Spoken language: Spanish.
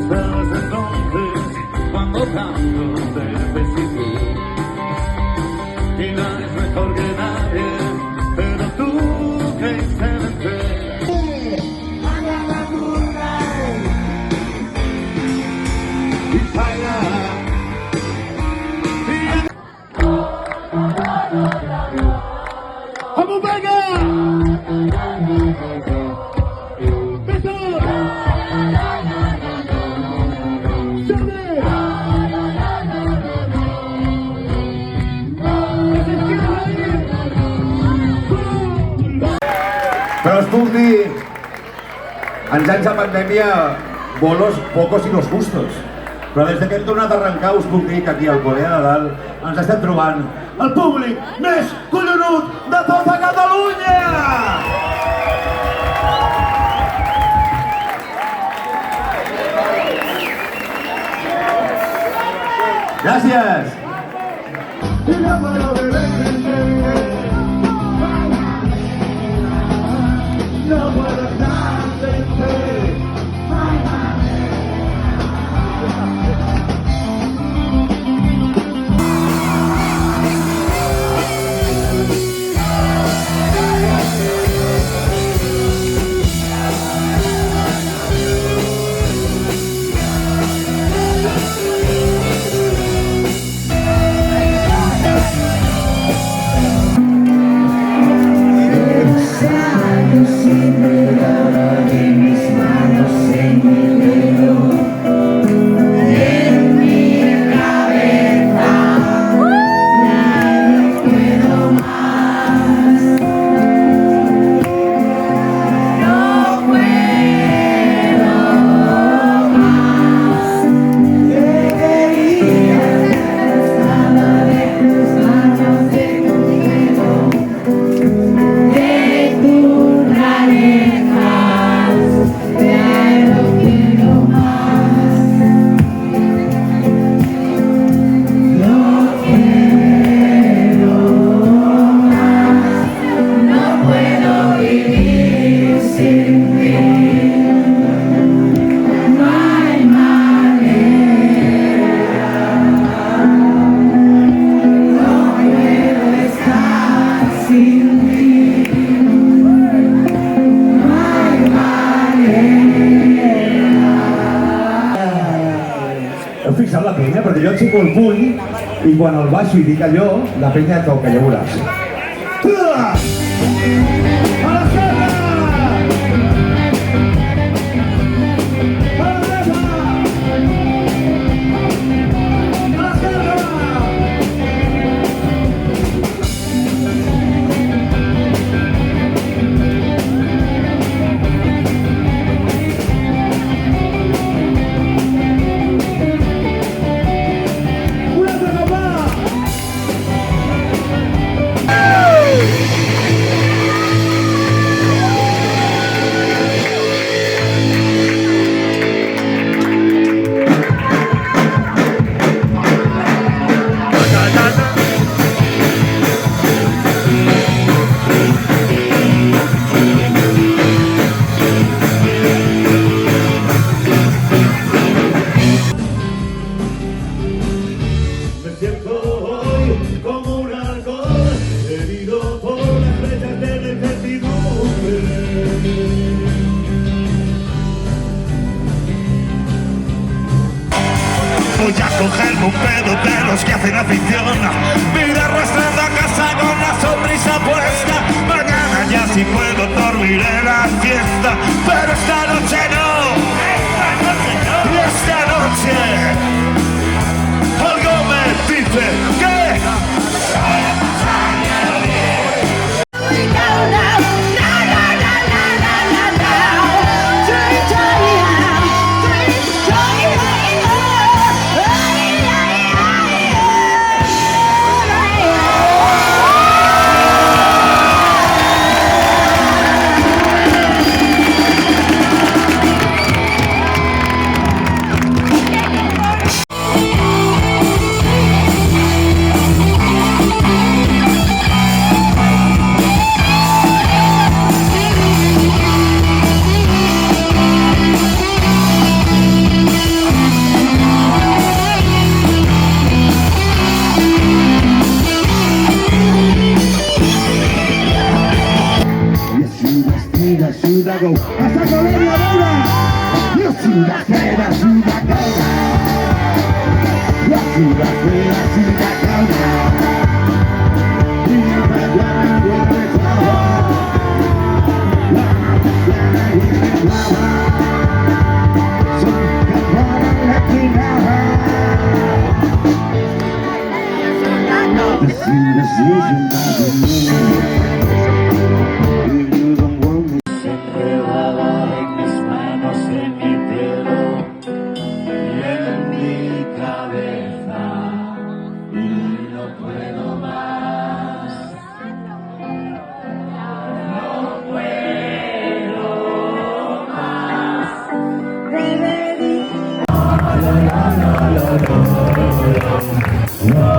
sabes entonces cuando canto te necesito. Y nadie es mejor que nadie, pero tú creíste en ti. Y baila. ¡Vamos, venga! Però us puc dir, en anys de pandèmia, bolos pocos y los justos. Però des que hem tornat a arrencar us puc dir que aquí al Corea de Dalt ens estem trobant el públic més collonut de tota Catalunya! Gràcies! Heu fixat la penya? Perquè jo aixeco el puny i quan el baixo i dic allò, la penya toca, ja veuràs. A l'esquerra! A la dreta! A l'esquerra! Voy a cogerme un pedo de los que hacen afición. Mira arrastrando a casa con la sonrisa puesta. Mañana ya si puedo dormiré la fiesta, pero esta noche no. Y esta noche algo me dice que should I go? Hasta Colonia Dura. You should I say that should I go now? You should I say that should I go now? You better run with the power. So come on and let me know. The civilization doesn't know. No.